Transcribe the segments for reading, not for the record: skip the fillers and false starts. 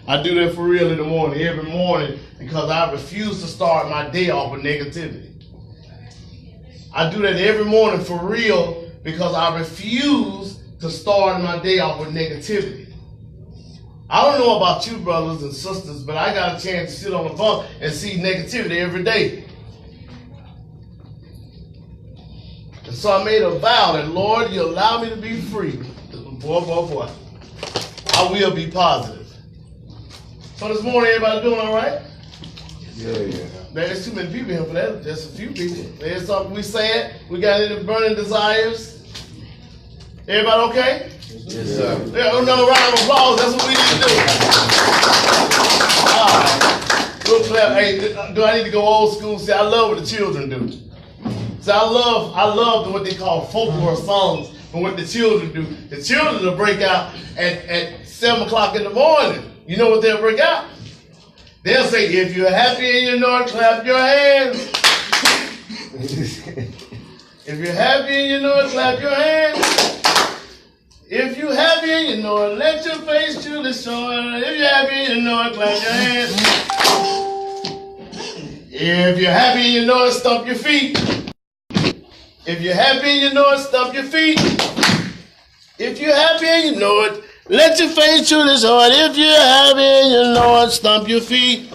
I do that for real in the morning, every morning, because I refuse to start my day off with negativity. I do that every morning for real because I refuse to start my day off with negativity. I don't know about you, brothers and sisters, but I got a chance to sit on the bunk and see negativity every day. And so I made a vow that, Lord, you allow me to be free. Boy. I will be positive. So this morning, everybody doing all right? Yeah. There's too many people here for that. Just a few people. There's something we said. We got any burning desires? Everybody okay? Yes, sir. Yeah, another round of applause. That's what we need to do. Real clap. Hey, do I need to go old school? See, I love what the children do. See, I love what they call folklore songs and what the children do. The children will break out at 7 o'clock in the morning. You know what they'll break out? They'll say, if you're happy and you know it, clap your hands. If you're happy and you know it, clap your hands. If you're happy and you know it, let your face truly show it. If you're happy and you know it, clap your hands. If you're happy and you know it, stomp your feet. If you're happy and you know it, stomp your feet. If you're happy and you know it, let your face truly show it. If you're happy and you know it, stomp your feet.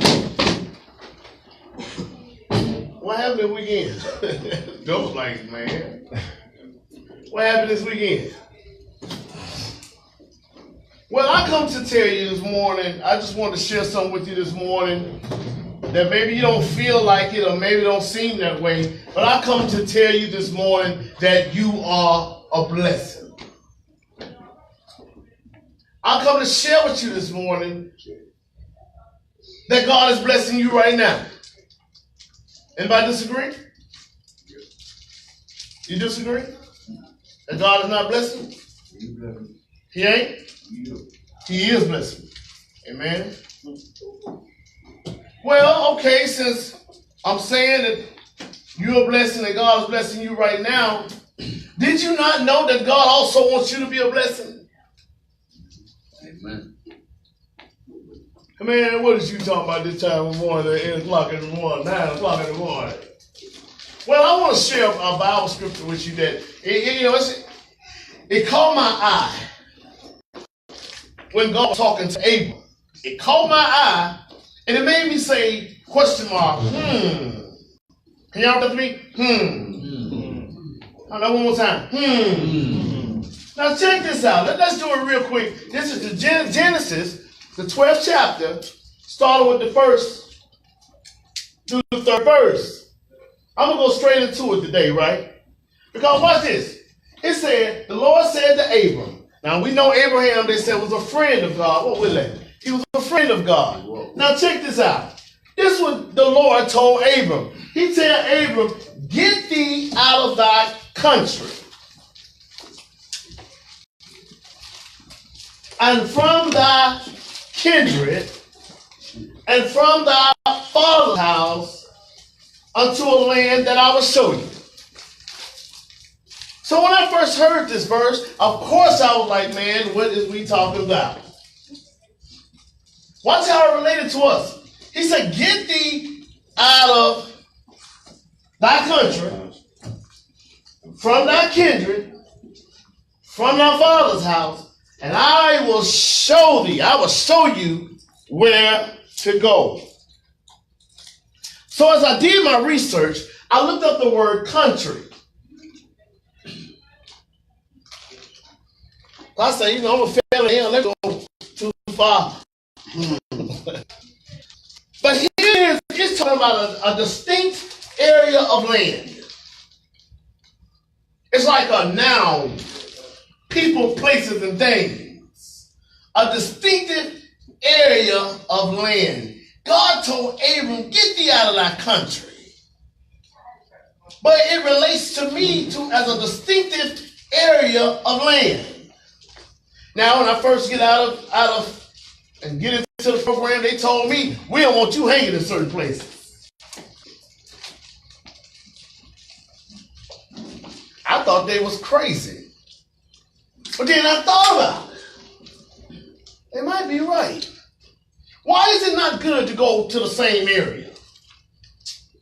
What happened this weekend? Those like, man. What happened this weekend? Well, I come to tell you this morning, I just want to share something with you this morning that maybe you don't feel like it or maybe don't seem that way, but I come to tell you this morning that you are a blessing. I come to share with you this morning that God is blessing you right now. Anybody disagree? You disagree? That God is not blessing? He ain't? He is blessing. Amen. Well, okay, since I'm saying that you're a blessing and God is blessing you right now, did you not know that God also wants you to be a blessing? Amen. Man, what is you talking about this time of morning, 8 o'clock in the morning, 9 o'clock in the morning? Well, I want to share a Bible scripture with you that, it caught my eye when God was talking to Abram. It caught my eye, and it made me say, question mark, Can y'all with me? I'll go one more time. Now check this out. Let's do it real quick. This is the Genesis, the 12th chapter, starting with the first through the third verse. I'm going to go straight into it today, right? Because watch this. It said, the Lord said to Abram. Now we know Abraham, they said, was a friend of God. What was that? He was a friend of God. Now check this out. This is what the Lord told Abram. He told Abram, get thee out of thy country, and from thy kindred, and from thy father's house, unto a land that I will show you. So when I first heard this verse, of course I was like, man, what is we talking about? Watch how it related to us. He said, get thee out of thy country, from thy kindred, from thy father's house, and I will show thee, I will show you where to go. So as I did my research, I looked up the word country. I say, I'm a fella here, let's go too far. But here it's talking about a distinct area of land. It's like a noun, people, places, and things. A distinctive area of land. God told Abram, get thee out of thy country. But it relates to me as a distinctive area of land. Now, when I first get out of and get into the program, they told me, we don't want you hanging in certain places. I thought they was crazy. But then I thought about it. They might be right. Why is it not good to go to the same area?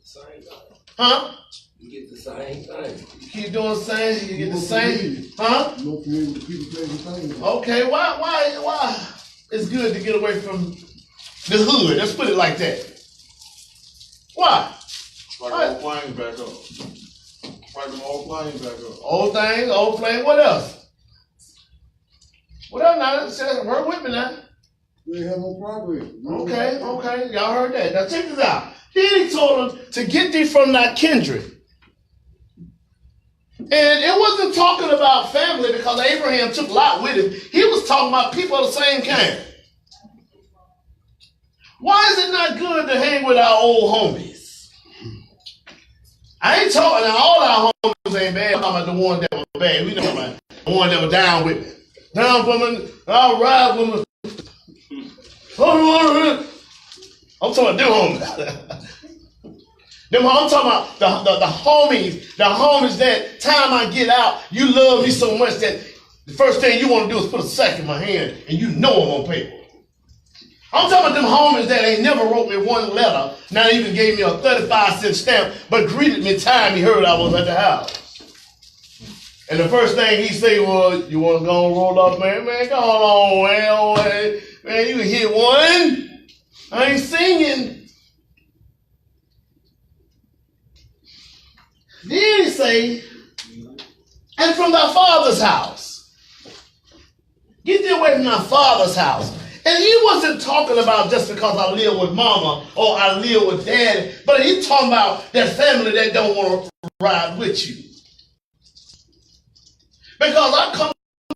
Same thing. Huh? You get the same thing. You keep doing the same, you get the same. Huh? You don't familiar with the people playing the thing. Okay, why it's good to get away from the hood? Let's put it like that. Why? Like old flames back up. Like them old flames back up. Old things, old flame, what else? What else now? Work with me now. We ain't have no progress. Okay, y'all heard that. Now check this out. Then he told them to get thee from thy kindred. And it wasn't talking about family because Abraham took Lot with him. He was talking about people of the same kind. Why is it not good to hang with our old homies? I ain't talking, now all our homies ain't bad. I'm talking about the one that was bad. We know about the one that was down with me. Down for me, I'll ride with me. I'm talking about them homies. I'm talking about the homies that time I get out, you love me so much that the first thing you want to do is put a sack in my hand and you know I'm on paper. I'm talking about them homies that ain't never wrote me one letter, not even gave me a 35-cent stamp, but greeted me time he heard I was at the house. And the first thing he say was, you want to go and roll up, man? Man, go on, man, you can hit one. I ain't singing. Then he say, and from thy father's house. Get thee away from thy father's house. And he wasn't talking about just because I live with mama or I live with daddy, but he's talking about that family that don't want to ride with you. Because I come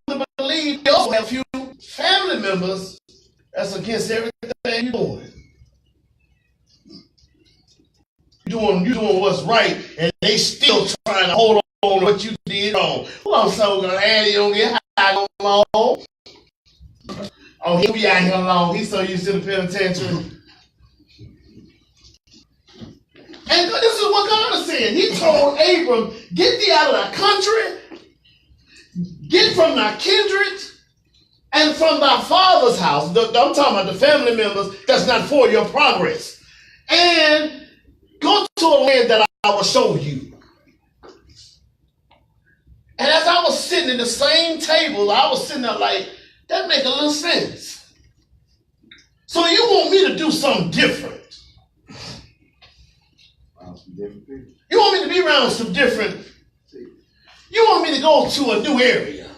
to believe you also have a few family members that's against everything you're doing. You're doing what's right, and they still trying to hold on to what you did wrong. Well, I'm so glad you don't get high long. Oh, he'll be out here long. He's so used to the penitentiary. And this is what God is saying. He told Abram, get thee out of thy country, get from thy kindred, and from thy father's house. I'm talking about the family members that's not for your progress. And go to a land that I will show you. And as I was sitting at the same table, I was sitting there like, that make a little sense. So you want me to do something different. You want me to be around some different. You want me to go to a new area.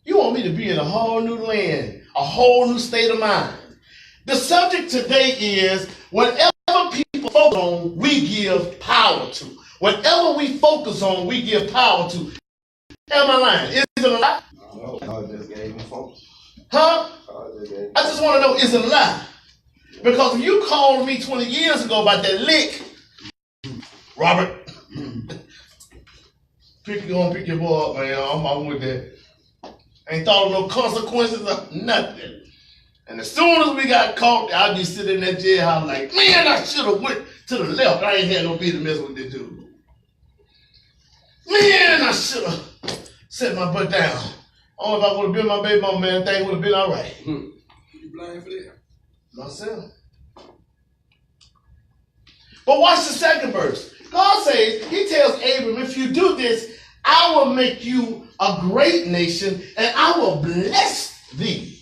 You want me to be in a whole new land, a whole new state of mind. The subject today is whatever people focus on, we give power to. Whatever we focus on, we give power to. Am I lying? Is it a lie? No, God just gave him focus. Huh? I just want to know, is it a lie? Because if you called me 20 years ago about that lick, Robert, pick your boy up, man. I'm with that. Ain't thought of no consequences or nothing. And as soon as we got caught, I'd be sitting in that jailhouse like, man, I should have went to the left. I ain't had no business messing with this dude. Man, I should have set my butt down. Only if I would have been my baby mama, man, things would have been all right. You blind for that? Myself. But watch the second verse. God says, he tells Abram, if you do this, I will make you a great nation, and I will bless thee,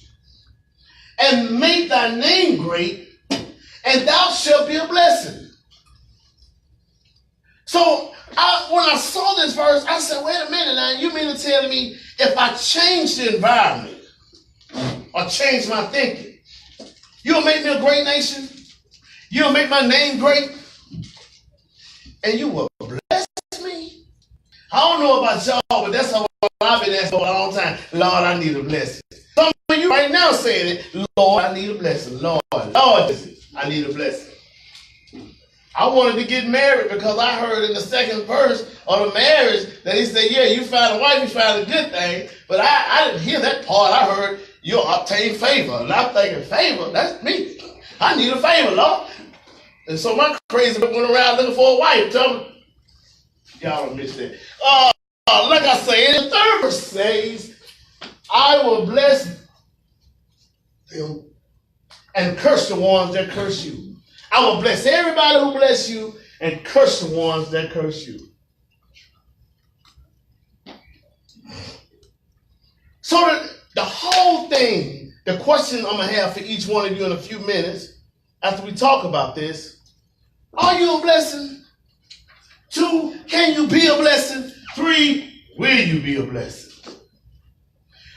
and make thy name great, and thou shalt be a blessing. So when I saw this verse, I said, wait a minute now, you mean to tell me if I change the environment or change my thinking, you'll make me a great nation? You'll make my name great? And you will bless me? I don't know about y'all, but that's how I've been asking for a long time. Lord, I need a blessing. Some of you right now saying it, Lord, I need a blessing. Lord, I need a blessing. I wanted to get married because I heard in the second verse of the marriage that he said, yeah, you find a wife, you find a good thing. But I didn't hear that part. I heard you'll obtain favor. And I'm thinking, favor? That's me. I need a favor, Lord. And so my crazy went around looking for a wife. Tell me. Y'all don't miss that. Like I say, in the third verse says, I will bless Them. and curse the ones that curse you. I will bless everybody who bless you and curse the ones that curse you. So the whole thing, the question I'm going to have for each one of you in a few minutes after we talk about this, are you a blessing? 2, can you be a blessing? 3, will you be a blessing?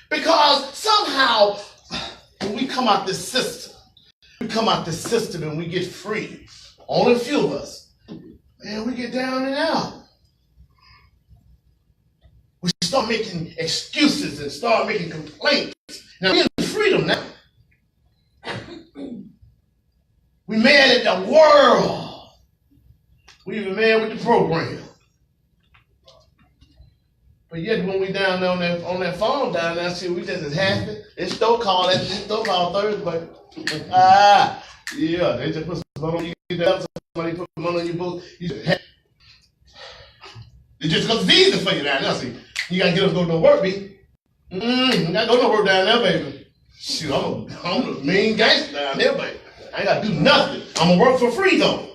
Because somehow, when we come out this system, and we get free. Only a few of us. Man, we get down and out. We start making excuses and start making complaints. Now, we're in freedom now. We mad at the world. We even mad with the program. But yet when we down there on that phone down there, see, we just as happy. It's still called Thursday. Yeah, they just put some money on you, get down, somebody put money on your book. You just happy. It's just because it's easy for you down there, see. You gotta get up and go to work, B. You gotta go to work down there, baby. Shoot, I'm a mean gangster down there, baby. I ain't gotta do nothing. I'm gonna work for free, though.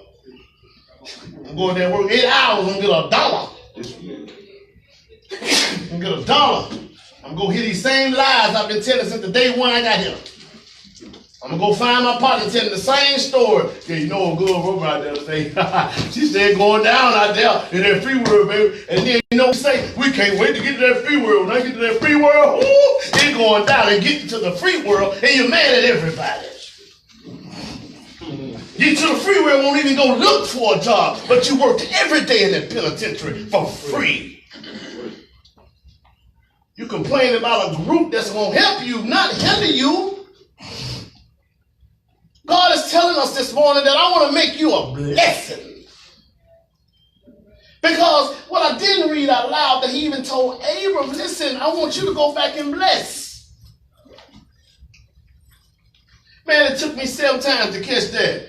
I'm going there and work 8 hours, I'm gonna get $1. I'm gonna get $1. I'm gonna hear these same lies I've been telling since the day one I got here. I'm gonna go find my partner and tell him the same story. Yeah, you know a good woman out there say, she said going down out there in that free world, baby. And then you know we say, we can't wait to get to that free world. When I get to that free world, it's going down and get to the free world and you're mad at everybody. Get to the free world, won't even go look for a job, but you worked every day in that penitentiary for free. You complain about a group that's gonna help you, not hinder you. God is telling us this morning that I want to make you a blessing. Because what I didn't read out loud, that he even told Abram, listen, I want you to go back and bless. Man, it took me 7 times to catch that.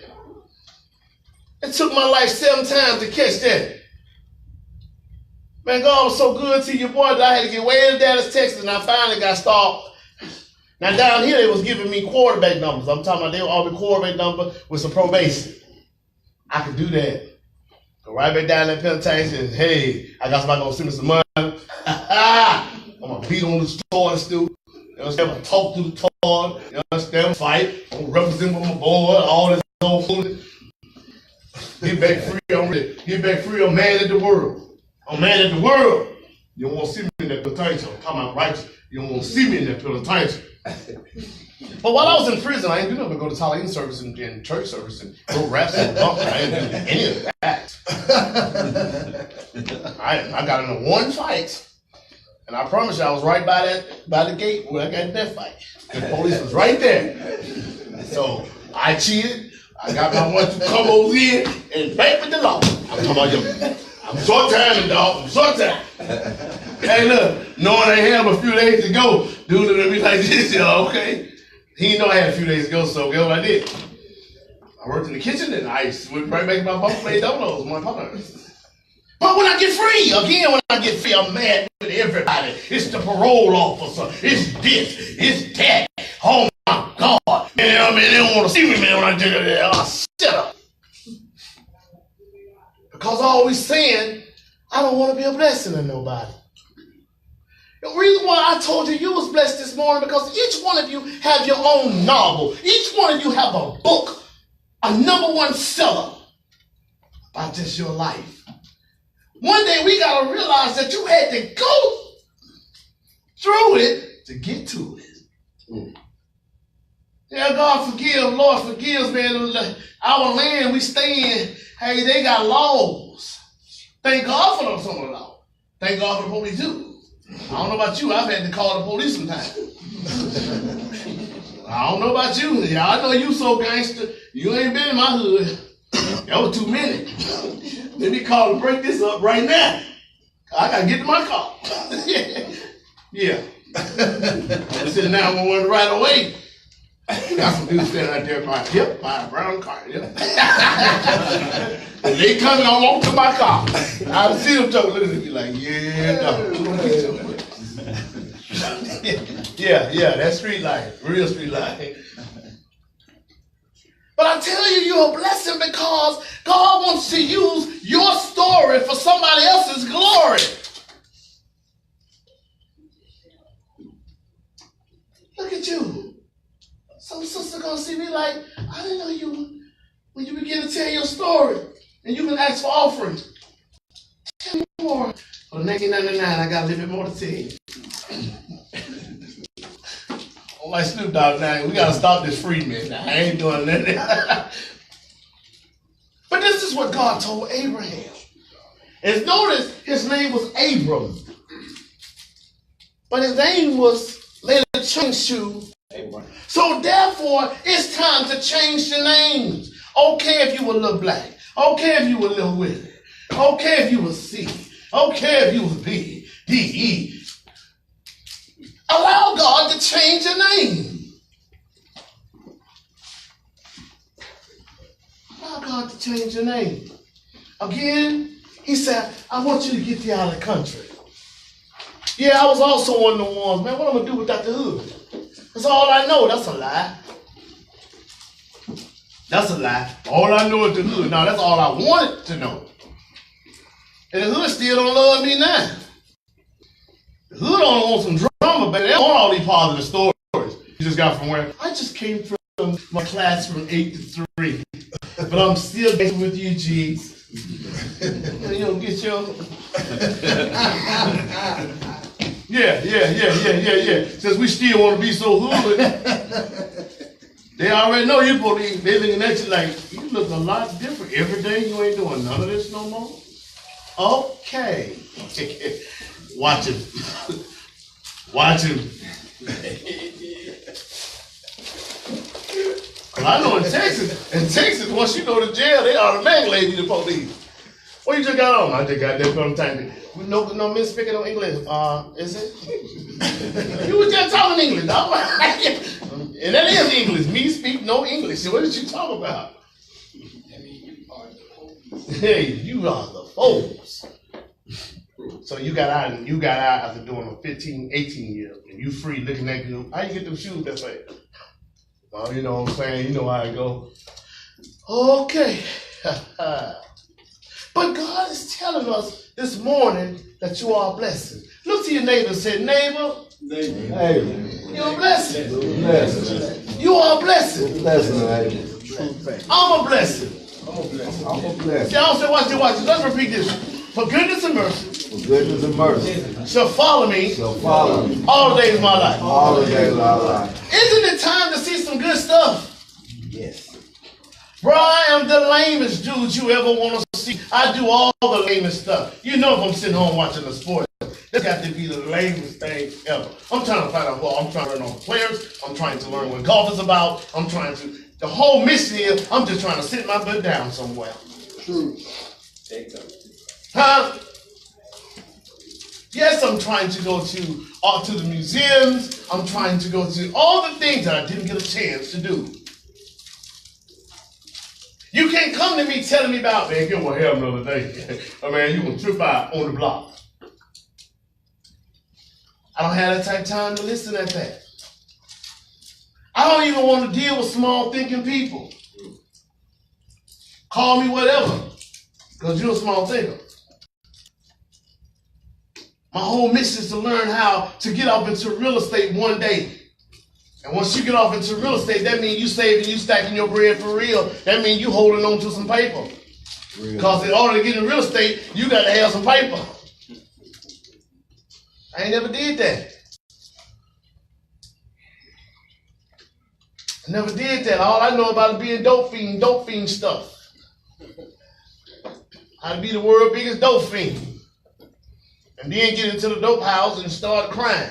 It took my life 7 times to catch that. Man, God was so good to your boy that I had to get way to Dallas, Texas, and I finally got stopped. Now down here, they was giving me quarterback numbers. I'm talking about they were all the quarterback number with some probation. I could do that. Go right back down that penitentiary and hey, I got somebody gonna send me some money. I'm gonna beat on the toilet still. You understand? I'm gonna talk to the toilet. You understand? Fight. I'm gonna represent with my boy. All this old food. Get back free. I'm ready. Get back free. I'm mad at the world. I'm mad at the world. You don't want to see me in that penitentiary. I'm talking about righteous. You don't want to see me in that penitentiary. But while I was in prison, I didn't do nothing but go to Talene service and church service and go raps and bump. I didn't do any of that. I got into 1 fight, and I promise you I was right by the gate where I got in that fight. The police was right there. So I cheated. I got my 1-2 combos in and back with the law. I'm talking about you. I'm short timing, dog. I'm short time. Hey, look, knowing I had a few days to go, dude looked at me like this, y'all, okay? He didn't know I had a few days to go, so guess what I did? I worked in the kitchen and I went right back to my bunk, played dominoes with my partners. But when I get free, again, I'm mad with everybody. It's the parole officer. It's this. It's that. Oh, my God. Man, I mean, they don't want to see me, man, when I do that. Oh, shut up. Because I'm always saying, I don't want to be a blessing to nobody. The reason why I told you was blessed this morning, because each one of you have your own novel. Each one of you have a book, a #1 seller about just your life. One day we got to realize that you had to go through it to get to it. Yeah, God forgive, Lord forgives, man. Our land we stay in, hey, they got laws. Thank God for some of the law. Thank God for the police too. I don't know about you, I've had to call the police sometimes. I don't know about you. Yeah, I know you so gangster. You ain't been in my hood. That was too many. Let me call and break this up right now. I gotta get to my car. Yeah. I'm sitting down with one right away. Got some dudes standing out there by a brown car. Yep. And they coming, I walk to my car. I see them talking, looking at me like, yeah, no. Yeah, that's street life, real street life. But I tell you, you're a blessing because God wants to use your story for somebody else's glory. Look at you. Some sister gonna see me like, I didn't know you. When you begin to tell your story, and you can ask for offerings. Tell me more. For $19.99, I got a little bit more to tell you. Oh, like Snoop Dogg now, we gotta stop this free man. I ain't doing that. But this is what God told Abraham. And notice his name was Abram. But his name was later changed to Abraham. So therefore, it's time to change the names. Okay if you were a little black. Okay if you were a little witty. Okay if you were C. Okay if you were B, D, E. Allow God to change your name. Allow God to change your name. Again, he said, I want you to get you out of the country. Yeah, I was also one of the ones, man, what am I going to do without the hood? That's all I know. That's a lie. That's a lie. All I know is the hood. Now, that's all I wanted to know. And the hood still don't love me now. The hood only wants some drama, but they don't want all these positive stories. You just got from where? I just came from my class from 8 to 3. But I'm still dating with you, G's. You don't get your... Yeah. Since we still want to be so hood, they already know you believe. They looking at you like, you look a lot different. Every day you ain't doing none of this no more. Okay. Watch him. Watch him. Well, I know in Texas, once you go to jail, they automatically leave you to police. What you just got on? I just got that from time. No miss speaking no English. Is it? You was just talking English, dog. And that is English. Me speak no English. What did you talk about? Hey, you are the folks. So you got out after doing a 15, 18 years, and you free looking at you. How you get them shoes that say? Well, you know what I'm saying? You know how it go. Okay. But God is telling us this morning that you are a blessing. Look to your neighbor and say, neighbor, you're a blessing. Blessing. You are a blessing. Blessing. I'm a blessing. I'm a blessing. See, I don't say watch it. Let's repeat this. For goodness and mercy. For goodness and mercy. Shall follow me. All the days of my life. All the days of our life. Isn't it time to see some good stuff? Yes. Bro, I am the lamest dude you ever want to see. I do all the lamest stuff. You know if I'm sitting home watching the sport, this got to be the lamest thing ever. I'm trying to find out I'm trying to learn on players. I'm trying to learn what golf is about. The whole mission is, I'm just trying to sit my butt down somewhere. True. Huh? Yes, I'm trying to go to the museums. I'm trying to go to all the things that I didn't get a chance to do. You can't come to me telling me about, man, get my hair another day. Oh, man, you gonna trip out on the block. I don't have that type of time to listen at that. I don't even want to deal with small thinking people. Call me whatever, because you're a small thinker. My whole mission is to learn how to get off into real estate one day. And once you get off into real estate, that means you saving, you stacking your bread for real. That means you holding on to some paper. Because in order to get in real estate, you got to have some paper. I ain't never did that. I never did that. All I know about is being dope fiend stuff. How to be the world's biggest dope fiend. And then get into the dope house and start crying.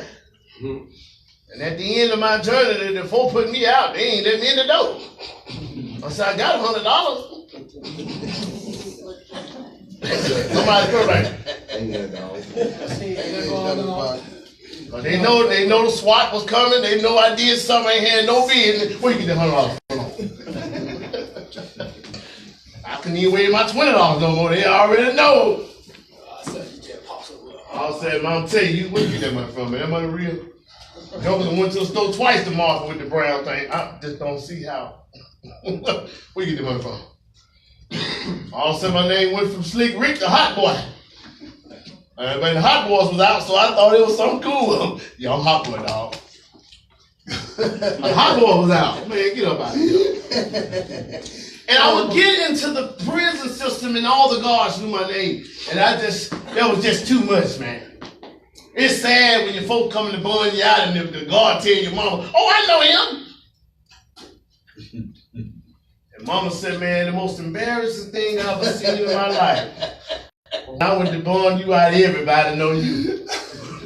And at the end of my journey, the folk put me out. They ain't let me in the dope. I said, I got $100. Somebody put right. They know the SWAT was coming. They know I did something. I ain't had no business. Where you get that $100 from? I couldn't even weigh my $20 no more. They already know. I said, Mom, tell you, where you get that money from, man? That money real? Jokers went to the store twice to market with the brown thing. I just don't see how. Where you get the money from? All of a sudden my name went from Slick Rick to Hot Boy. But the Hot Boys was out, so I thought it was something cool. Yeah, I'm Hot Boy, dog. The Hot Boy was out. Man, get up out of here. And I would get into the prison system and all the guards knew my name. And that was just too much, man. It's sad when your folk coming to bun you out and the guard tell your mama, oh, I know him. And mama said, man, the most embarrassing thing I've ever seen in my life. I went to bun you out, everybody know you.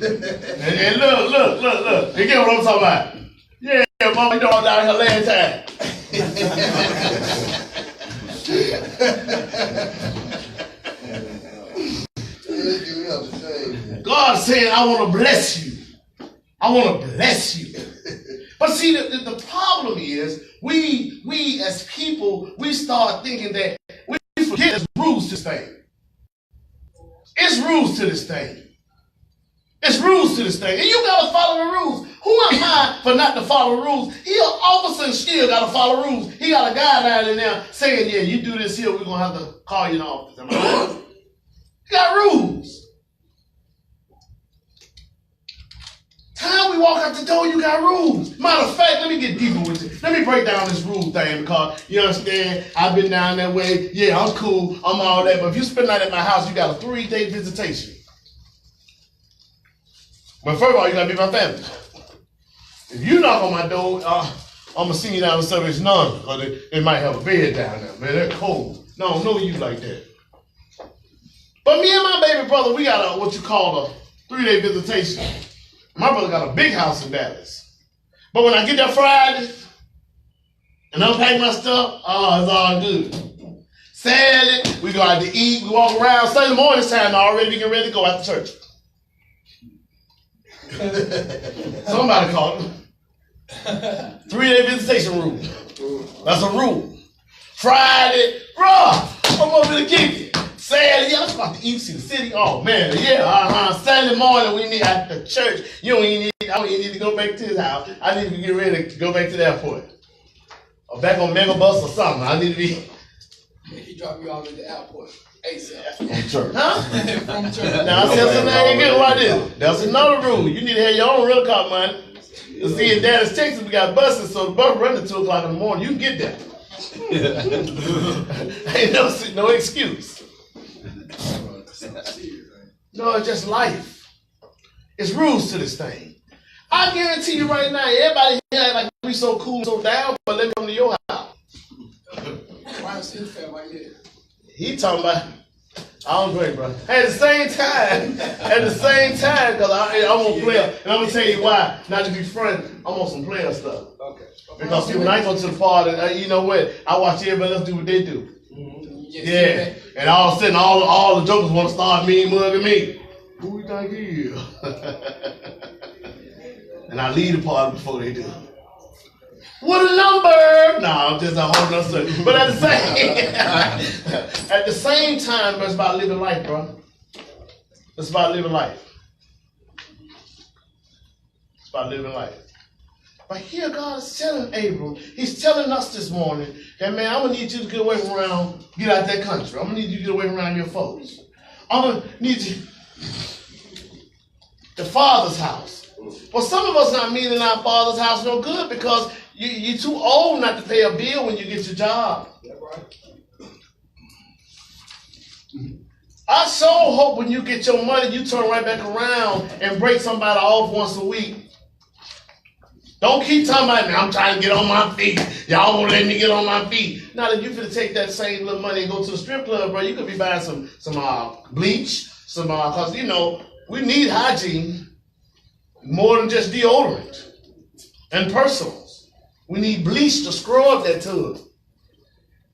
and look. You get what I'm talking about? Yeah, mama, you all down here last time. God saying, I want to bless you. I want to bless you. But see, the problem is, we as people, we start thinking that we forget there's rules to this thing. It's rules to this thing. It's rules to this thing. And you got to follow the rules. Who am I for not to follow the rules? He an officer and still got to follow rules. He got a guideline in there saying, yeah, you do this here, we're going to have to call you in office. Am I right? He got rules. Time we walk out the door, you got rules. Matter of fact, let me get deeper with you. Let me break down this rule thing because, you understand, I've been down that way. Yeah, I'm cool. I'm all that. But if you spend the night at my house, you got a 3-day visitation. But first of all, you got to be my family. If you knock on my door, I'm going to send you down to service none because they might have a bed down there. Man, they're cold. No, I don't know you like that. But me and my baby brother, we got what you call a 3-day visitation. My brother got a big house in Dallas. But when I get there Friday and unpack my stuff, oh, it's all good. Saturday, we go out to eat, we walk around. Sunday morning time, already we get ready to go out to church. Somebody called him. 3-day visitation rule. That's a rule. Friday, bro, I'm over to kick it. Saturday, yeah, let's go out to eat, see the city. Oh man, yeah, Saturday morning we need at the church. I don't even need to go back to his house. I need to get ready to go back to the airport. Or back on Megabus or something. I need to be. He dropped me off at the airport. ASAP. From church. Huh? From church. Now, I said something I ain't good about this. That's another rule. You need to have your own rental car money. You see, in Dallas, Texas, we got buses, so the bus runs at 2 o'clock in the morning. You can get there. Ain't no excuse. No, it's just life. It's rules to this thing. I guarantee you right now, everybody here act like we so cool, so down, but let me come to your house. Why is his fam right here? He talking about, I don't drink, bro. At the same time, because I'm on player, and I'm gonna tell you why. Not to be funny, I'm on some player stuff. Okay. Because see, when I go to the party, you know what? I watch everybody else do what they do. Yeah, and all of a sudden, all the jokers want to start mugging me. Who we think he is? And I leave the party before they do. What a number! No, I'm just a whole nother story. But at the same time, it's about living life, bro. It's about living life. It's about living life. But here God is telling Abram, he's telling us this morning that, man, I'm going to need you to get away from around, get out that country. I'm going to need you to get away from around your folks. I'm going to need you, the Father's house. Well, some of us not meaning our Father's house no good because you're too old not to pay a bill when you get your job. I so hope when you get your money, you turn right back around and break somebody off once a week. Don't keep talking about me. I'm trying to get on my feet. Y'all won't let me get on my feet. Now, if you finna take that same little money and go to the strip club, bro, you could be buying some bleach, cause you know we need hygiene more than just deodorant and personals. We need bleach to scrub that tub.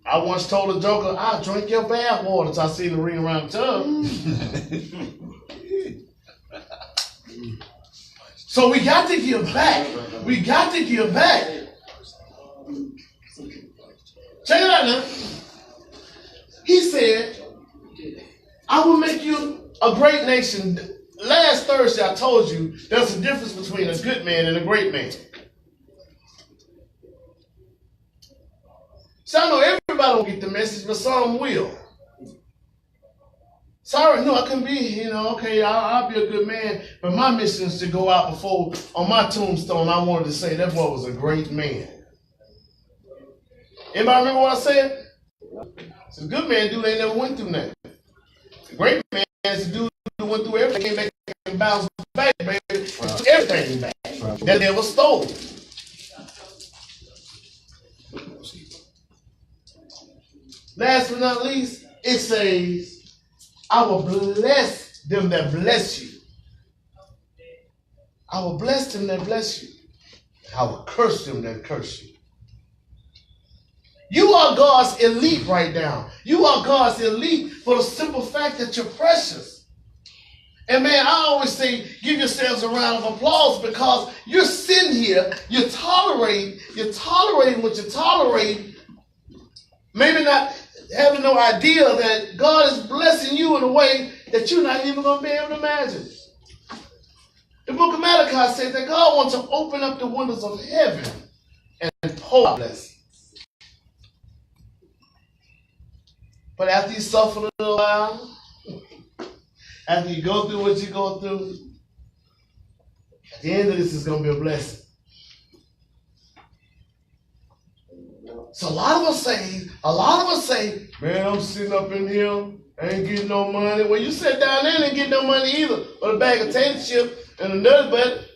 I once told a joker, I'll drink your bath water until I see the ring around the tub. So we got to give back. We got to give back. Check it out now. He said, I will make you a great nation. Last Thursday, I told you there's a difference between a good man and a great man. So I know everybody don't get the message, but some will. Sorry, no, I couldn't be, okay, I'll be a good man, but my mission is to go out before, on my tombstone, I wanted to say that boy was a great man. Anybody remember what I said? So a good man, dude, ain't never went through nothing. A great man is a dude who went through everything, came back and bounced back, baby, took everything back. That never stole. Last but not least, it says, I will bless them that bless you. I will bless them that bless you. I will curse them that curse you. You are God's elite right now. You are God's elite for the simple fact that you're precious. And man, I always say, give yourselves a round of applause because you're sitting here, you're tolerating what you tolerate, maybe not having no idea that God is blessing you in a way that you're not even going to be able to imagine. The book of Malachi says that God wants to open up the windows of heaven and pour out blessings. But after you suffer a little while, after you go through what you go through, at the end of this is going to be a blessing. So a lot of us say, man, I'm sitting up in here, I ain't getting no money. Well, you sat down there and ain't getting no money either. But a bag of potato chip and a nut butter.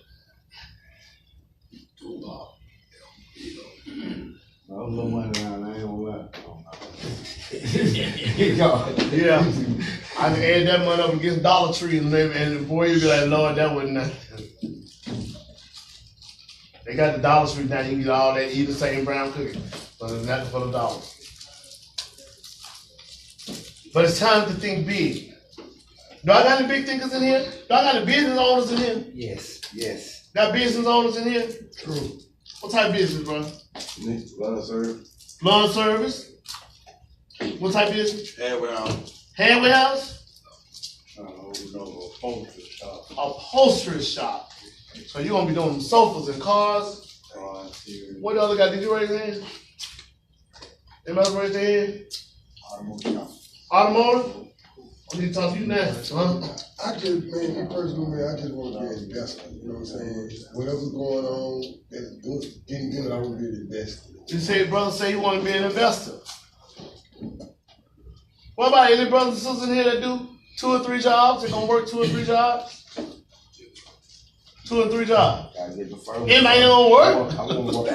I don't know money around, I ain't gonna lie. Yeah. I can add that money up against Dollar Tree and boy, you be like, Lord, that wasn't nothing. They got the Dollar Tree now, you can get all that, eat the same brown cookie. But it's nothing for the dollars. But it's time to think big. Do I got any big thinkers in here? Do I got any business owners in here? Yes, yes. Got business owners in here? True. What type of business, bro? Lawn service. Lawn service? What type of business? Halfway out. Hardware house? Upholstery shop. Upholstery shop. So you're gonna be doing sofas and cars? What other guy? Did you raise your hand? Anybody raise their hand? Automotive. Automotive? I need to talk to you now. I just, man, me personally, man, I just want to be an investor. You know what I'm saying? Whatever's going on, that's good, getting good, I want to be an investor. You say, brother, say you want to be an investor. What about any brothers and sisters in here that do 2 or 3 jobs? They're gonna work 2 or 3 jobs? 2 or 3 jobs. Gotta get the first. Anybody don't work? I want to work.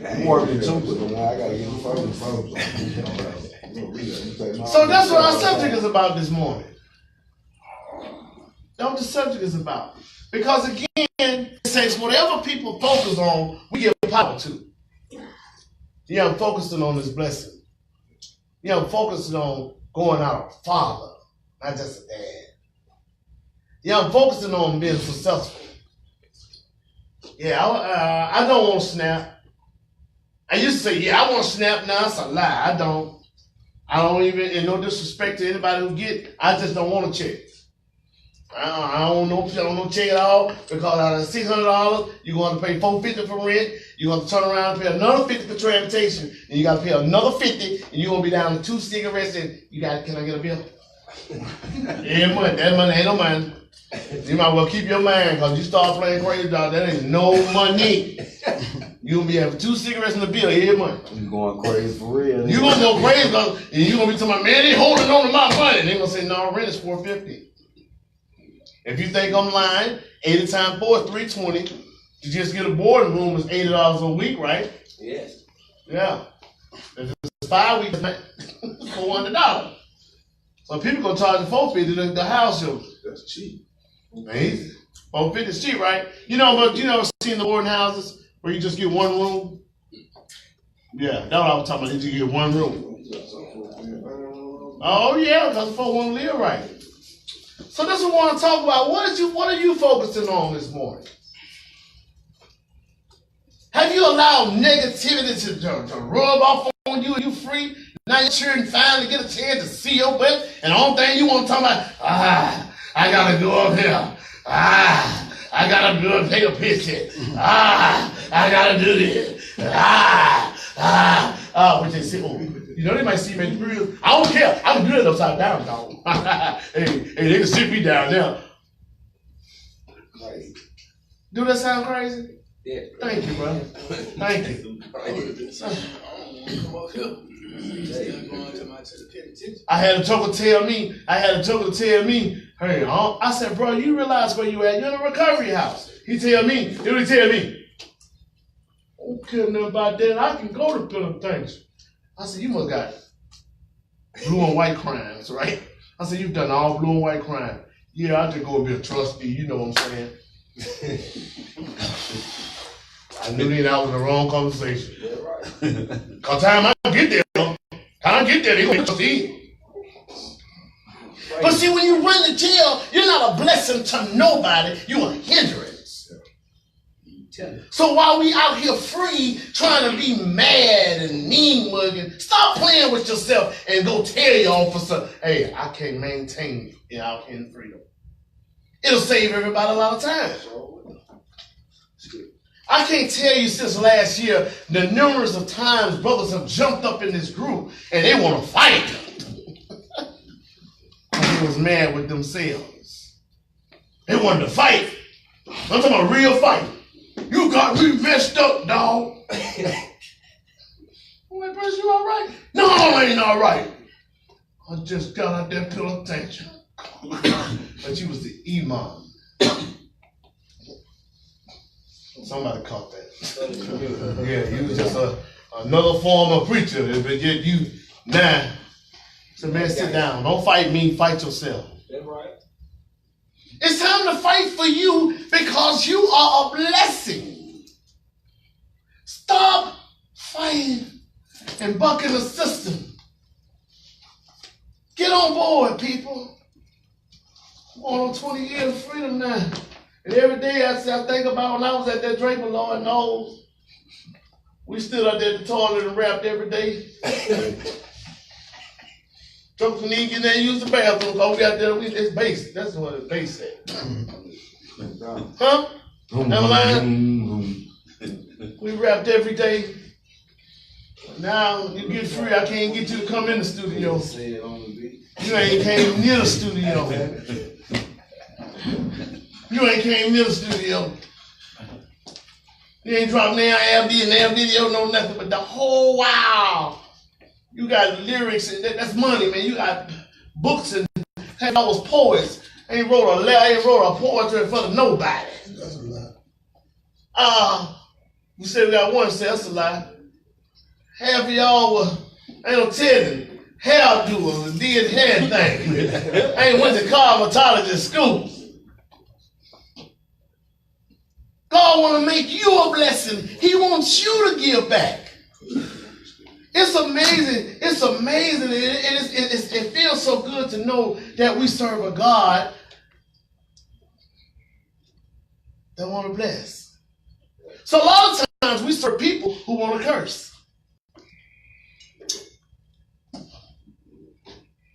I'm working too, but I gotta get the first. So that's what our subject is about this morning. That's what the subject is about. Because again, it says whatever people focus on, we give power to. Yeah, I'm focusing on this blessing. Yeah, I'm focusing on going out a father, not just a dad. Yeah, I'm focusing on being successful. Yeah, I don't want to snap. I used to say, yeah, I want to snap. Now it's a lie. I don't even, and no disrespect to anybody who get, I just don't want to check. I don't know check at all, because out of $600, you're going to pay $450 for rent. You're going to turn around and pay another $50 for transportation, and you got to pay another $50, and you're going to be down to 2 cigarettes, and can I get a bill? Yeah, money. That money ain't no money. You might well keep your mind, because you start playing crazy, dog. That ain't no money. You're going to be having 2 cigarettes in the bill every month. You going crazy for real. You're going to go crazy, and you're going to be talking about, man, they holding on to my money. And they're going to say, no, rent is $450. If you think I'm lying, 80 times 4 is $320. To just get a boarding room is $80 a week, right? Yes. Yeah. If it's 5 weeks, $400. So people gonna charge you $450 the house show. That's cheap. Man, $450 is cheap, right? You know, but you never seen the boarding houses where you just get one room? Yeah, that's what I was talking about. You just get one room. Oh yeah, because folks want to live right. So this is what I want to talk about. What are you focusing on this morning? Have you allowed negativity to rub off on you and you free? Now your children finally get a chance to see your butt, and the only thing you want to talk about, I gotta go up here. I gotta do take a picture. I gotta do this. But they say, oh, you know, they might see me in the real. I don't care. I can do it upside down, dog. Hey, they can sit me down there. Do that sound crazy? Yeah. Thank you, brother. Thank you. Come up here. Still going to the penitentiary. I had a joker tell me, hey, I said, bro, you realize where you at? You're in a recovery house. He tell me, I don't care nothing about that. I can go to them things. I said, you must got blue and white crimes, right? I said, you've done all blue and white crime. Yeah, I just go be a trustee, you know what I'm saying? I knew that was the wrong conversation. Yeah, right. Cause time I get there, they gonna trustee. But see, when you run to jail, you're not a blessing to nobody, you're a hindrance. So while we out here free, trying to be mad and mean mugging, stop playing with yourself and go tell your officer, hey, I can't maintain you out in freedom. It'll save everybody a lot of time. I can't tell you since last year the numerous of times brothers have jumped up in this group and they want to fight. They was mad with themselves. They wanted to fight. I'm talking about real fight. You got me messed up, dog. I'm like, bro, you all right? No, I ain't all right. I just got out there paying attention. But you was the imam. Somebody caught that. Yeah, you was just another form of preacher. But yet you, nah. So man, sit down. Don't fight me, fight yourself. That's right. It's time to fight for you because you are a blessing. Stop fighting and bucking the system. Get on board, people. I'm on 20 years of freedom now. And every day I think about when I was at that Draper, Lord knows, we stood out there at the toilet and rapped every day. Jokes when you get there and use the bathroom, because we got there, it's basic. That's what it's base said. Huh? Never mind. We rapped every day. Now you get free, I can't get you to come in the studio. You ain't came near the studio. You ain't came near the studio. You ain't dropped now video, no nothing, but the whole wow. You got lyrics and that's money, man. You got books and I was poets. Ain't wrote a poetry for nobody. That's a lie. You said we got one, say that's a lie. Half of y'all were, ain't no telling, hair doers and did hair things. I ain't went to cosmetologist school. God want to make you a blessing. He wants you to give back. It's amazing. It's amazing. It feels so good to know that we serve a God that want to bless. So a lot of times we serve people who want to curse.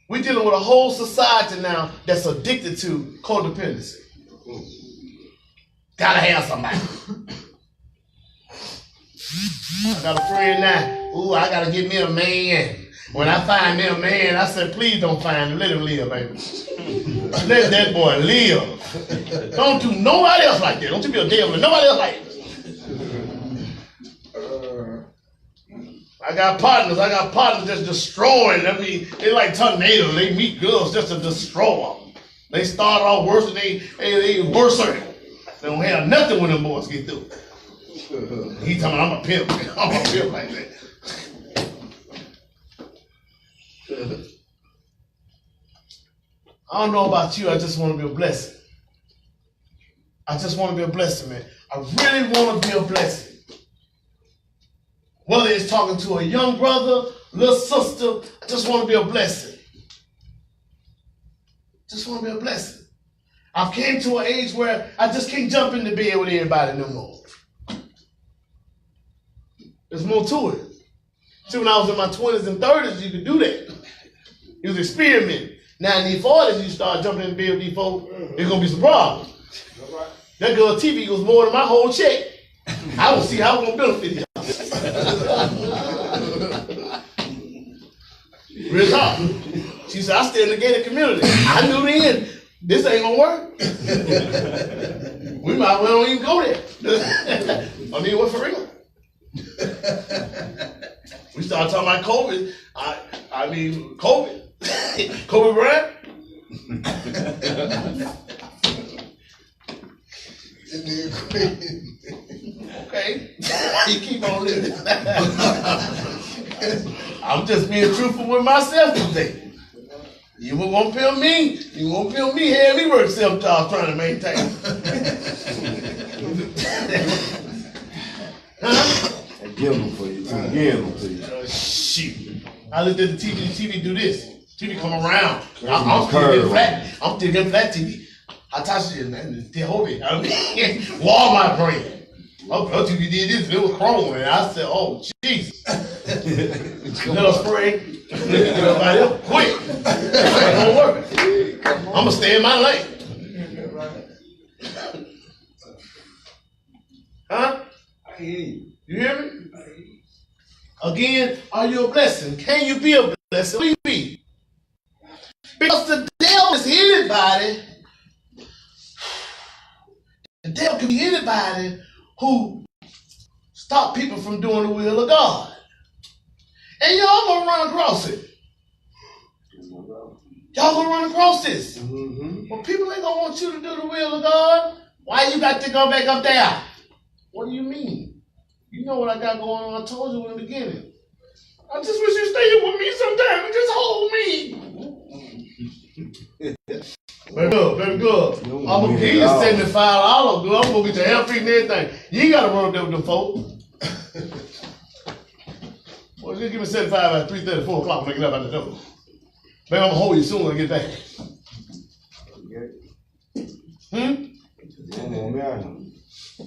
We're dealing with a whole society now that's addicted to codependency. Gotta have somebody. I got a friend now. Ooh, I gotta get me a man. When I find me a man, I said, please don't find him. Let him live, baby. Let that boy live. Don't do nobody else like that. Don't you be a devil. Nobody else like that. I got partners that's destroying. I mean, they like tornadoes. They meet girls just to destroy them. They start off worse than they worse. They don't have nothing when them boys get through. He talking about I'm a pimp. I'm a pimp like that. I don't know about you. I just want to be a blessing. I just want to be a blessing, man. I really want to be a blessing. Whether it's talking to a young brother, little sister, I just want to be a blessing. Just want to be a blessing. I've came to an age where I just can't jump into bed with everybody no more. There's more to it. See, when I was in my 20s and 30s, you could do that. You was experimenting. Now in these 40s, you start jumping in bed with these folks, there's going to be some problems. That girl TV was more than my whole check. I don't see how I'm gonna benefit you. Real talk. She said, I stay in the gated community. I knew then this ain't gonna work. We might as well don't even go there. I mean, what for real? We started talking about COVID. I mean, COVID. Kobe Bryant. Okay. You keep on living. I'm just being truthful with myself today. You won't feel me. You won't feel me having me work self-job trying to maintain. Huh? I give them for you. I give them to you. Shoot. I looked at the TV do this. TV come around. I'm still getting flat. I'm still getting flat TV. I touched it, man. The Hobbit. I mean, Walmart brand. Her TV did this. It was chrome, and I said, "Oh, jeez." Little spray. Everybody else, quick. It ain't gonna work. I'm gonna stay in my lane. Huh? I hear you. You hear me? Again, are you a blessing? Can you be a blessing? Will you be? Because the devil is anybody. The devil can be anybody who stop people from doing the will of God. And y'all gonna run across it. Y'all gonna run across this. Well, people ain't gonna want you to do the will of God. Why you got to go back up there? What do you mean? You know what I got going on. I told you in the beginning. I just wish you stay here with me sometime and just hold me. Baby good. I'm gonna give you $75. Girl. I'm gonna get your hair feet and everything. You ain't gotta run up there with them folks. Well, just give me 75 at 3:30, 4 o'clock when I get up out the door. Baby, I'm gonna hold you soon when I get back. You don't want me out here.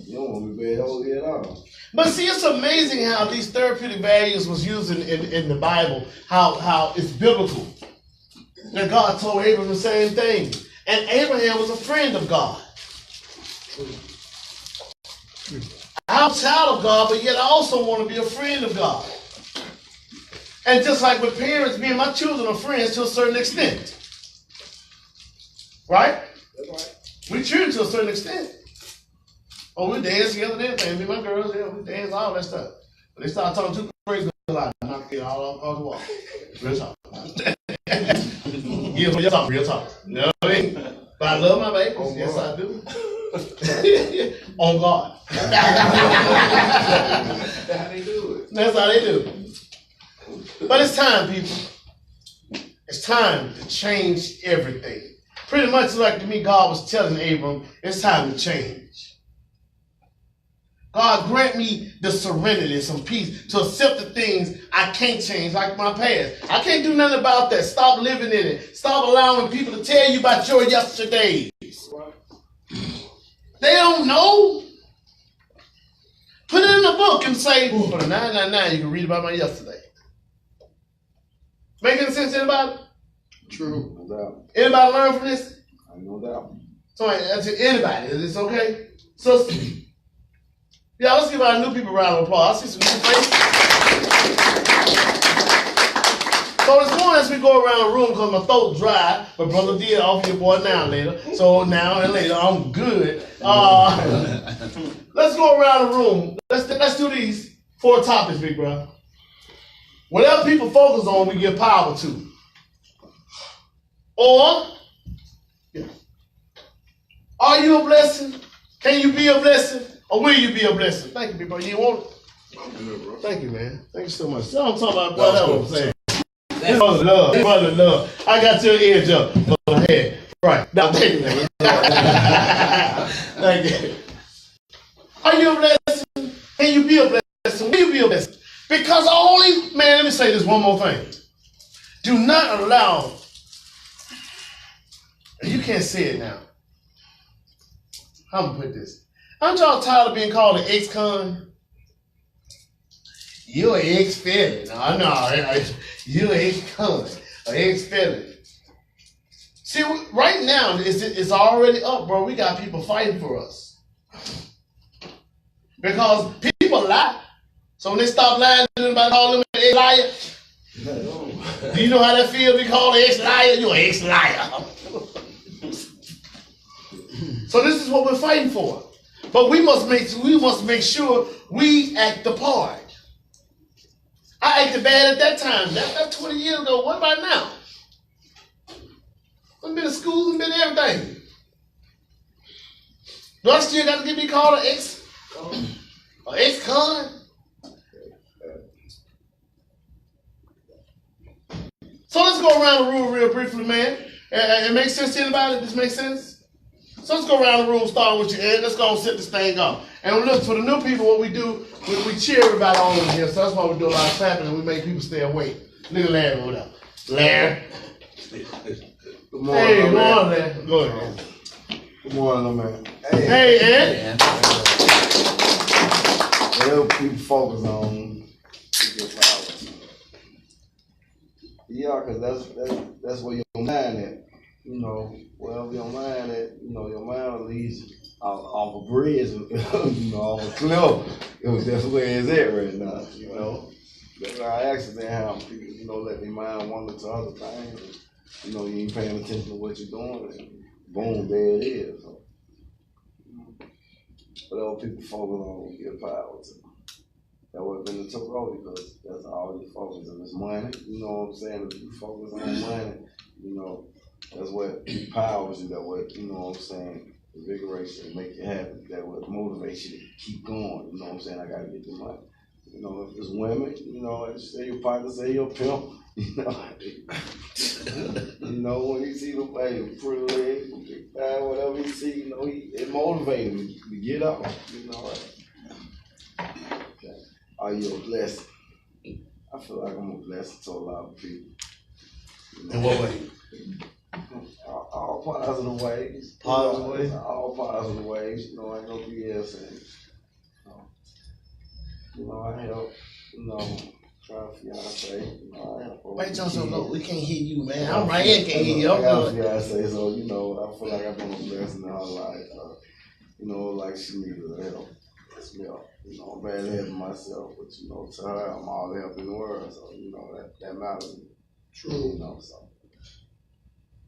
You don't want me bad over here at all. But see, it's amazing how these therapeutic values was used in the Bible, how it's biblical. And God told Abraham the same thing. And Abraham was a friend of God. I'm a child of God, but yet I also want to be a friend of God. And just like with parents, me and my children are friends to a certain extent. Right? We children to a certain extent. Oh, we dance together and everything. Me and my girls, yeah, we dance, all that stuff. But they start talking too crazy, I knock it all off the wall. Real talk. Yeah, real talk, real talk. You know what I mean? But I love my babies. Oh, yes, I do. On God. That's how they do it. That's how they do. But it's time, people. It's time to change everything. Pretty much like to me, God was telling Abram, it's time to change. God grant me the serenity, some peace to accept the things I can't change, like my past. I can't do nothing about that. Stop living in it. Stop allowing people to tell you about your yesterdays. They don't know. Put it in a book and say, for the 999, you can read about my yesterday. Make any sense to anybody? True. No doubt. Anybody learn from this? No doubt. So that's anybody. Is this okay? So, yeah, let's give our new people a round of applause. I see some new faces. So this morning as we go around the room, because my throat's dry, but Brother D offer your boy now and later. So now and later, I'm good. Let's go around the room. Let's do these 4 topics, big bro. Whatever people focus on, we give power to. Or, yeah. Are you a blessing? Can you be a blessing? Or will you be a blessing? Thank you, big bro. You want it? I'm good, bro. Thank you, man. Thank you so much. So I'm talking about what I'm saying. Brother love, brother love. I got your edge up, brother head. Right. Now, thank you, man. Thank you. Are you a blessing? Can you be a blessing? Will you be a blessing? Because only, man, let me say this one more thing. Do not allow, you can't say it now. How am I gonna put this? Aren't y'all tired of being called an ex-con? You're an ex-felon. No, you're an ex-con, an ex-felon. See, right now, it's already up, bro. We got people fighting for us. Because people lie. So when they stop lying, everybody call them an ex-liar. Do you know how that feels to be called an ex-liar? You're an ex-liar. So this is what we're fighting for. But we must make sure we act the part. I acted bad at that time. That's 20 years ago. What about now? I've been to school and been to everything. Do I still got to get me called an ex-con? So let's go around the room real briefly, man. It makes sense to anybody? This makes sense? So let's go around the room, starting with you, Ed. Let's go and set this thing up. And look, for the new people, what we do, we cheer everybody on in here. So that's why we do a lot of clapping and we make people stay awake. Look at Larry over there. Larry. Good morning, Hey, good man. morning, Larry. Go ahead. Good morning, man. Hey, Ed. Help people focus on your power. Yeah, because that's where your mind at. You know, wherever your mind at, you know, your mind leads off a bridge, you know, off a cliff. That's where it's at right now, you know. That's why accident happen. People, you know, let their mind wander to other things. And, you know, you ain't paying attention to what you're doing, and boom, there it is. So, whatever people focus on, give power to. That would have been the tough road because that's all you focus on is money. You know what I'm saying? If you focus on money, you know, that's what empowers you, that what, you know what I'm saying, invigorates you and make you happy, that what motivates you to keep going, you know what I'm saying, I gotta get the money. You know, if it's women, you know, like say your partner, say your pimp, you know. You know, when you see the baby, pretty leg, big thigh, whatever you see, you know, it motivates him to get up, you know. Okay. Are you a blessing? I feel like I'm a blessing to a lot of people. You know? In what way? All positive ways. Positive ways? All positive ways. You know, ain't no BS in it. You know, I help, you know, try to fiance. You know, I help. Wait, Johnson, look, we can't hear you, man. I'm right here, can't hear you. I got a fiance, so, you know, I feel like I've been a blessing in her life. You know, like she needed help. It's me up. You know, I'm bad helping myself, but, you know, to her, I'm all the help in the world. So, you know, that matters. True. You know, so.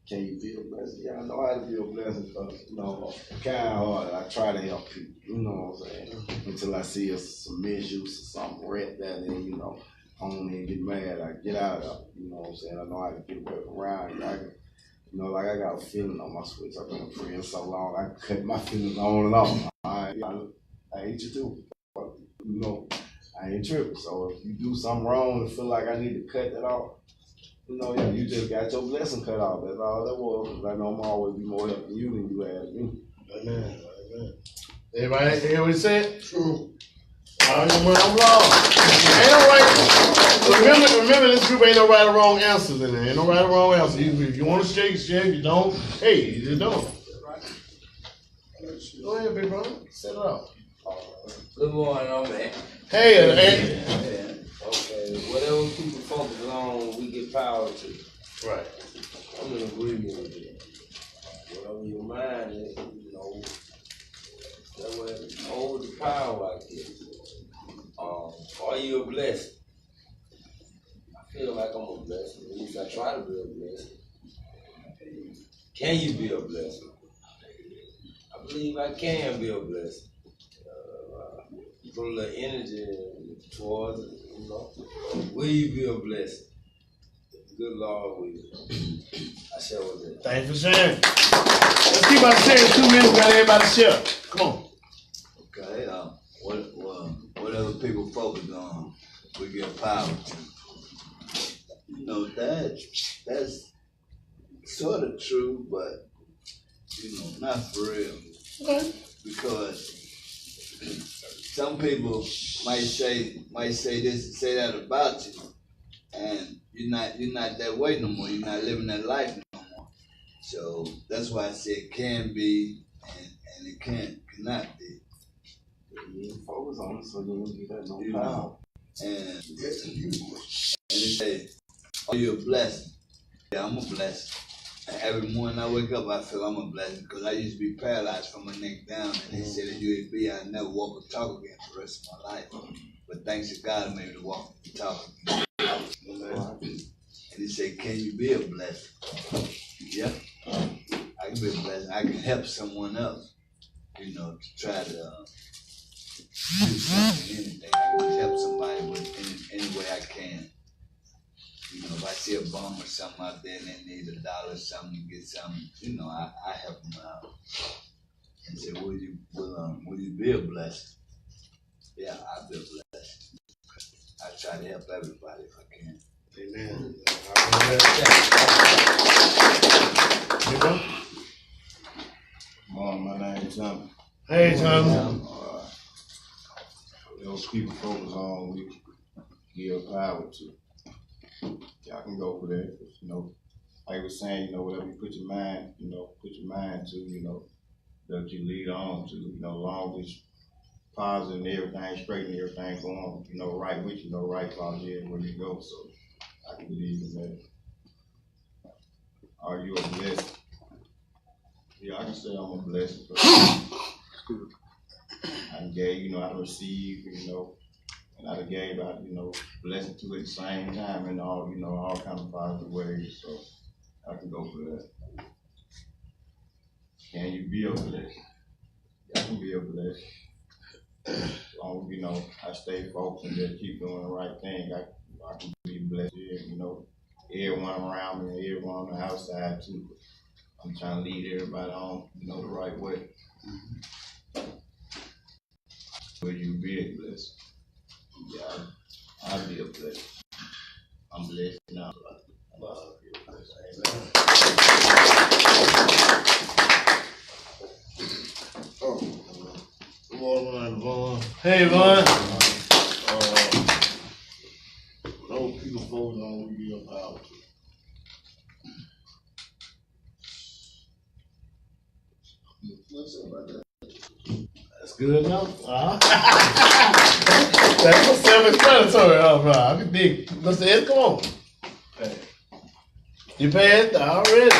Can you be a blessing? Yeah, I know how to be a blessing because, you know, I'm kind of hard. I try to help people, you know what I'm saying? Until I see some issues or something red that, then, you know, I don't even get mad. I get out of it, you know what I'm saying? I know how to get away around it. You know, like I got a feeling on my switch. I've been a friend so long, I cut my feelings on and off. I hate you too. But, you know, I ain't tripping. So if you do something wrong and feel like I need to cut that off, you know, yeah, you just got your blessing cut off. That's all that was. Because I know I'm always be more helping you than you have me. Amen. Amen. Everybody hear what he said? True. I'm wrong. Ain't no right. Remember, this group ain't no right or wrong answers in there. Ain't no right or wrong answers. If you want to shake, shake. If you don't, hey, you just don't. Go ahead, big brother. Set it up. Good morning, old man. Hey, Okay, whatever people focus on, we get power to. Right. I'm in agreement with you. Whatever your mind is, you know, that way hold the power like this. Are you a blessing? I feel like I'm a blessing. At least I try to be a blessing. Can you be a blessing? I believe I can be a blessing. Put a little energy towards it, you know. Will you be a blessing? Good Lord, will you? I share with it. Thanks for sharing. Let's keep on sharing 2 minutes. Got everybody share. Come on. Okay, whatever people focus on, we get power to. You know, that's sort of true, but, you know, not for real. Okay. Because some people might say this, say that about you, and you're not that way no more. You're not living that life no more. So that's why I say it can be, and it cannot be. You focus on it so you won't get that no You power. know, and they say, "Are you a blessing?" Yeah, I'm a blessing. Every morning I wake up, I feel I'm a blessing because I used to be paralyzed from my neck down, and they said if you would be, I'd never walk or talk again for the rest of my life. But thanks to God, I'm able to walk and talk again. And he said, "Can you be a blessing?" Yeah, I can be a blessing. I can help someone else, you know, to try to do something, anything. I can help somebody with any way I can. You know, if I see a bum or something out there and they need $1 or something to get something, you know, I help them out. And say, will you be a blessing? Yeah, I'll be a blessing. I try to help everybody if I can. Amen. Morning, my name is Tommy. Hey, Tom. Those people focus on, we give power to. Y'all can go for that, you know. Like we saying, you know, whatever you put your mind to, you know, that you lead on to, you know, long as positive and everything, straight and everything going, you know, right with you, know, right quality everywhere you go. So I can believe in that. Are you a blessing? Yeah, I can say I'm a blessing. I gave, you know, I received, you know, and I gave out, you know, blessing to at the same time in all, you know, all kind of positive ways. So I can go for that. Can you be a blessing? I can be a blessing. As long as, you know, I stay focused and just keep doing the right thing, I can be blessed. You know, everyone around me, everyone on the outside too. I'm trying to lead everybody on, you know, the right way. Will you be a blessing? Yeah, I'll be a blessing. I'm blessed now. I'll be a blessing. Oh, good morning, Vaughn. Hey, Vaughn. Those people focus on we give power to. Listen about that. That's good enough. That's self-explanatory, bro. I can dig. Mr. Ed, come on. Hey. You passed already.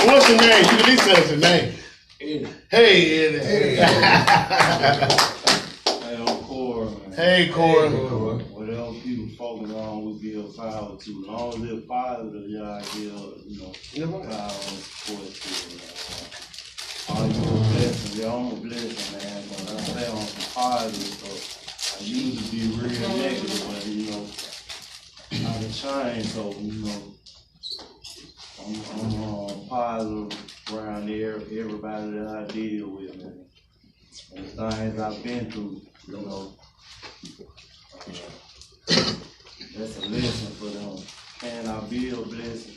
What's your name? You can at least tell us your name. Eddie. Hey, Eddie. Hey, I'm Cora, man. Hey, Cora. Whatever people focus on, we give power to. As long as it's positive, y'all give, you know, power and support to it. Are you a blessing? Yeah, I'm a blessing, man. But I stay on some positive stuff. I used to be real negative, but, you know, I can change, so, you know, I'm positive around there, everybody that I deal with, man. And the things I've been through, you know, that's a lesson for them. Can I be a blessing?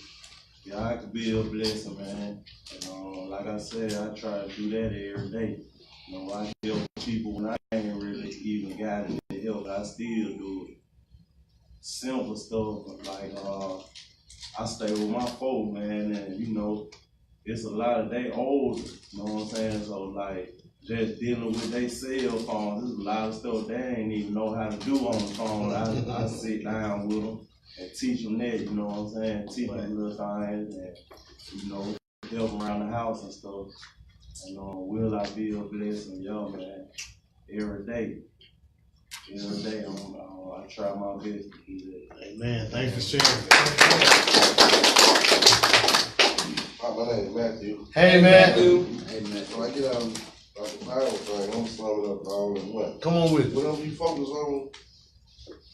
Yeah, I could be a blessing, man. And like I said, I try to do that every day. You know, I help people when I ain't really even got any help. I still do it. Simple stuff like I stay with my folk, man, and you know, it's a lot of they older. You know what I'm saying? So like just dealing with their cell phones, there's a lot of stuff they ain't even know how to do on the phone. I sit down with them and teach them that, you know what I'm saying? Teach them little things and, you know, help them around the house and stuff. And will I be a blessing? Yo, man, every day. Every day I try my best to do that. Amen. Thanks for sharing. My name is Matthew. Hey, Matthew. Hey, man. When I get out of the power thing, I'm summing up all in one. Come on with it. Whatever you focus on,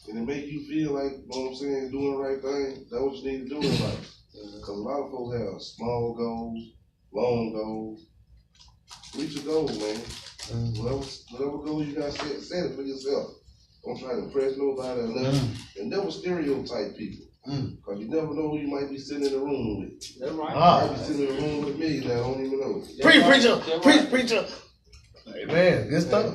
and it make you feel like, you know what I'm saying, doing the right thing, that's what you need to do in life. Because a lot of folks have small goals, long goals. Reach your goals, man. Whatever goal you got set it for yourself. Don't try to impress nobody or nothing. And never stereotype people. Because you never know who you might be sitting in the room with. That's right. You might be sitting in the room with me that I don't even know. Preacher. Amen. Good stuff.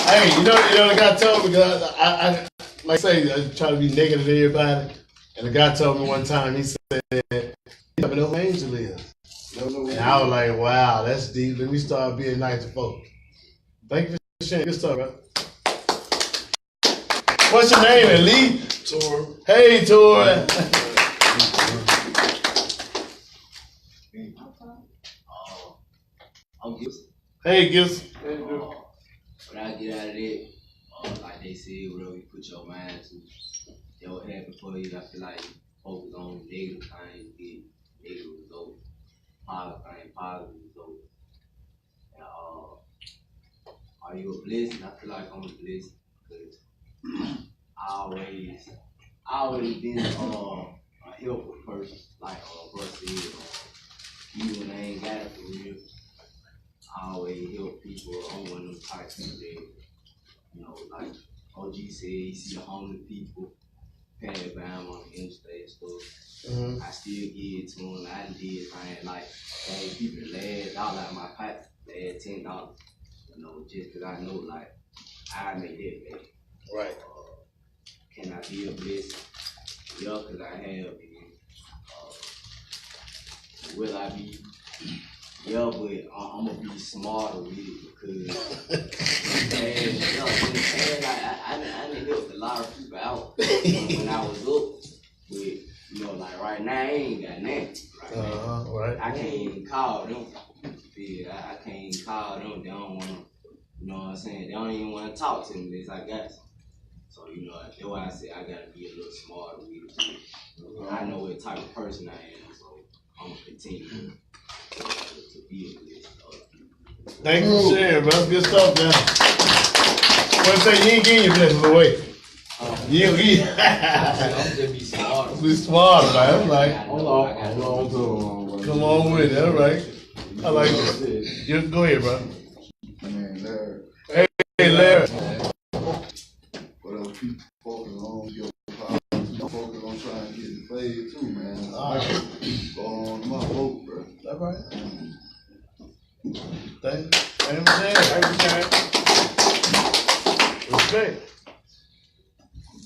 Hey, you know, the guy told me, because I like I say, I try to be negative to everybody. And the guy told me one time, he said, you never know who angel is. And I was like, wow, that's deep. Let me start being nice to folks. Thank you for sharing. Good stuff, bro. What's your name, Lee? Tor. Hey, Tor. Hey, Gilson. What I get out of it, like they said, whatever you put your mind to, that will happen for you. I feel like focus on negative things, get negative results. Positive things, positive results. And, are you a blessing? I feel like I'm a blessing because I always been a helpful person, like bro said, even when I ain't got it for real. I always help people. I'm one of them types that, you know, like OG said, you see the homeless people passing by him on the interstate stuff. I still give it to them. I did things like gave people $10 out of my pocket, $10, you know, just because I know like I make that back. Right. Can I be a blessing? Yeah, because I have been. Will I be? Yeah, but I'm gonna be smarter with it because I done helped a lot of people out when I was up. But you know, like right now, I ain't got nothing. Right. I can't even call them. Yeah, I can't even call them. They don't wanna, you know what I'm saying? They don't even wanna talk to me unless I got some. So you know, that's why I say I gotta be a little smarter with it too. I know what type of person I am, so I'm gonna continue to be a blessing. Thank you for sharing, bro. That's good stuff, man. What say you ain't getting your blessings away. You ain't getting I'm just be smart. Be smart, man. That's right. Hold on. Come on with it. That's right. I like it. You go ahead, bro. Man, Larry. Hey, Larry. Whatever people focus on, your power, focus on trying to get the fade too, man. Go on my vote, bro. That's right. Thank you for sharing. Respect.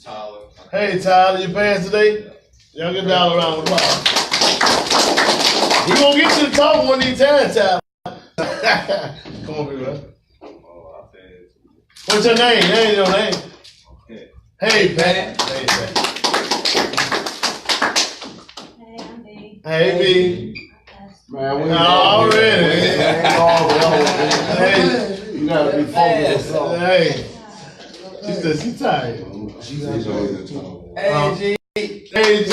Tyler. Hey, Tyler, you passed today? Y'all get down around the block. We gonna get you to talk one of these times, Tyler. Come on, big bro. Oh, I passed. What's your name? That ain't your name. Okay. Hey, Pat. Hey, Pat. Hey, I'm B. Hey, B. Man, we Already. Hey, you gotta be focused on something. Hey. She said she tired. She's enjoying the talk. Hey, G. Hey, G.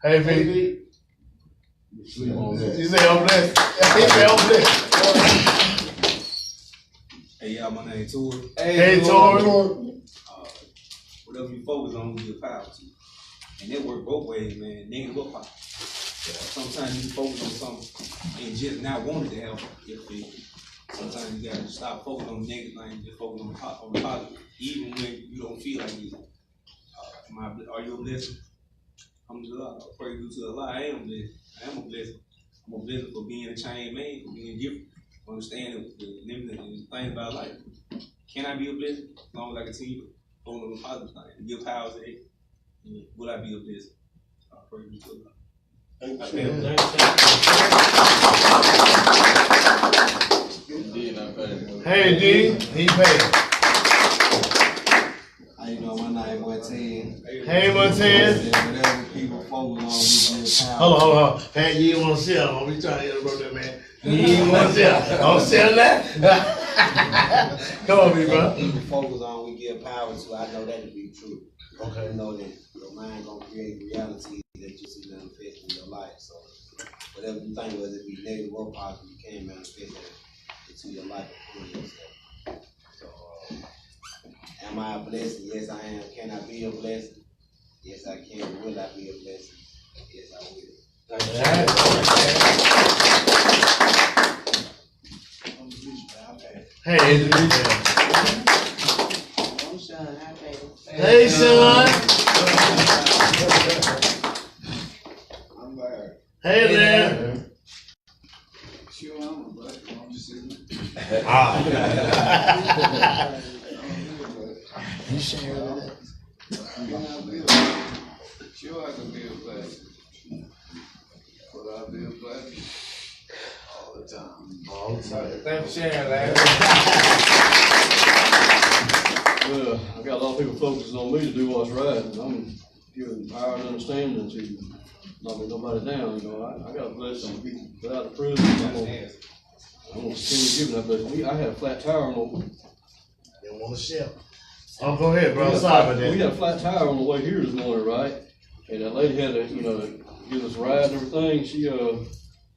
Hey, B. Sleep on that. You say I'm blessed. He say I'm blessed. Hey y'all, my name Tor. Hey, Tori. Whatever you focus on, we give power to. And that work both ways, man. Negative or positive. Sometimes you can focus on something and just not want it to happen. Sometimes you gotta stop focusing on the negative things and just focus on the positive, even when you don't feel like it. Are you a blessing? Alhamdulillah, praise due to Allah. I am blessed. I am a blessing. I'm a blessing for being a changed man, for being different, for understanding the limited and things about life. Can I be a blessing? As long as I continue to focus on the positive things, give power to it, will I be a blessing? I praise due to Allah. Hey, D. He paid. How you know my name Montez? Hey, Montez. Whatever people focus on, we give power. Hold on. Hey, you ain't want to sell. I'm trying to interrupt that, man. You ain't want to sell. I'm selling that. Come on, me, bro. People focus on, we give power to. I know that to be true. Okay. You know that your mind gonna create reality that you see manifest in your life. So whatever you think, whether it be negative or positive, you can manifest that into your life and yourself. So am I a blessing? Yes, I am. Can I be a blessing? Yes, I can. Will I be a blessing? Yes, I will. Hey, hey, Sean. I'm Larry. Hey, Larry. Sure, I'm a black. I'm just saying. You share that? Sure, I can be a blessing. But I'll be a blessing all the time. All the time. Thanks for sharing, Larry. Well, I got a lot of people focusing on me to do what's right, and I'm giving power and understanding to you. not let nobody down, you know. I got a blessing without the prison. I'm gonna continue giving that blessing. I had a flat tire on the. They want to share. Oh, go ahead, bro. We Sorry about that. We had a flat tire on the way here this morning, right? And that lady had to, you know, give us a ride and everything. She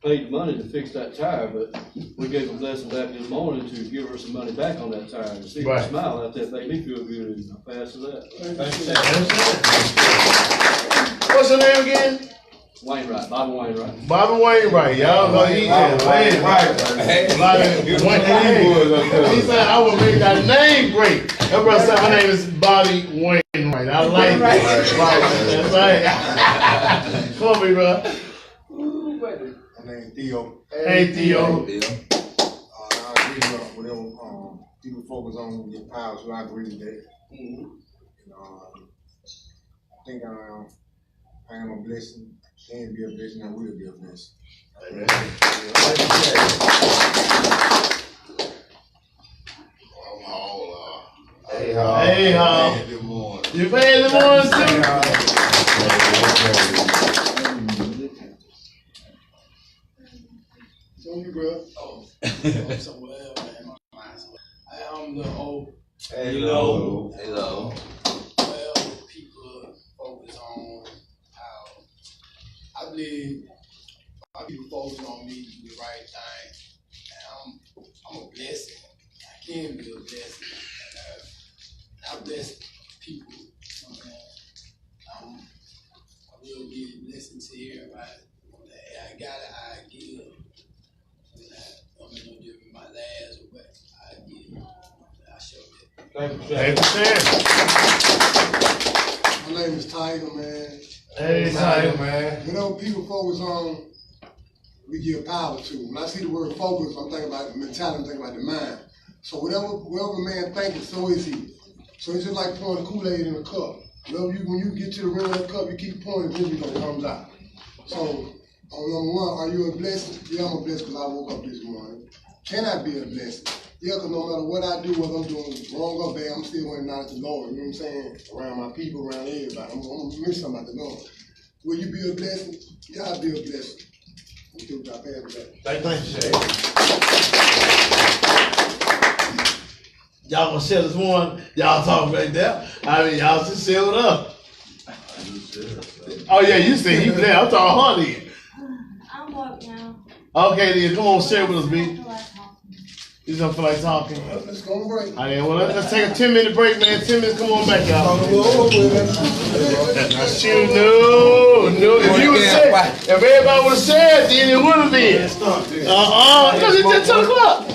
paid the money to fix that tire, but we gave a blessing back this morning to give her some money back on that tire. And see her smile out there made me feel good. And I passed to that. What's your name again? Wainwright, Bobby Wainwright. Bobby Wainwright, y'all know he said Wainwright. He said I would make that name great. That brother said my name is Bobby Wainwright. I like it. That's right. Come on, bro. My name is Theo. Hey, Theo. I agree with whatever people focus on your power, so I agree with that. I think I am a blessing. Can be a blessing, I will be a blessing. Amen. Hey, how? You pay in the morning too? On you, bro. Oh, somewhere else, man. I am the old. Hello. Well, people focus on how I believe my people focus on me to do the right thing. And I'm a blessing. I can be a blessing. And I bless people. I will give a blessing to everybody. I got it, I give. I'm gonna give you my last, but I give. I show that. Thank you, My name is Tiger, man. Hey, Tiger, man. Whatever people focus on, we give power to. When I see the word focus, I'm thinking about the mentality, I'm thinking about the mind. So whatever a man thinks, so is he. So it's just like pouring Kool-Aid in a cup. When you get to the rim of that cup, you keep pouring, eventually it comes out. So, on number one, are you a blessing? Yeah, I'm a blessing because I woke up this morning. Can I be a blessing? Yeah, because no matter what I do, whether I'm doing wrong or bad, I'm still going to acknowledge the Lord. You know what I'm saying? Around my people, around everybody. I'm going to mention something about the Lord. Will you be a blessing? Yeah, I'll be a blessing. Until I pass it back. Thank you, Shay. Y'all gonna share this one? Y'all talking right there? I mean, y'all just share it up. Oh yeah, you said you there. I'm talking her then. I'm woke now. Okay then, come on, share with us, B. You don't feel like talking? Let's go on break. Let's take a 10-minute break, man. 10 minutes, come on back, y'all. No. If you would say, if everybody would have said, then it would have been. Because it's 10 o'clock.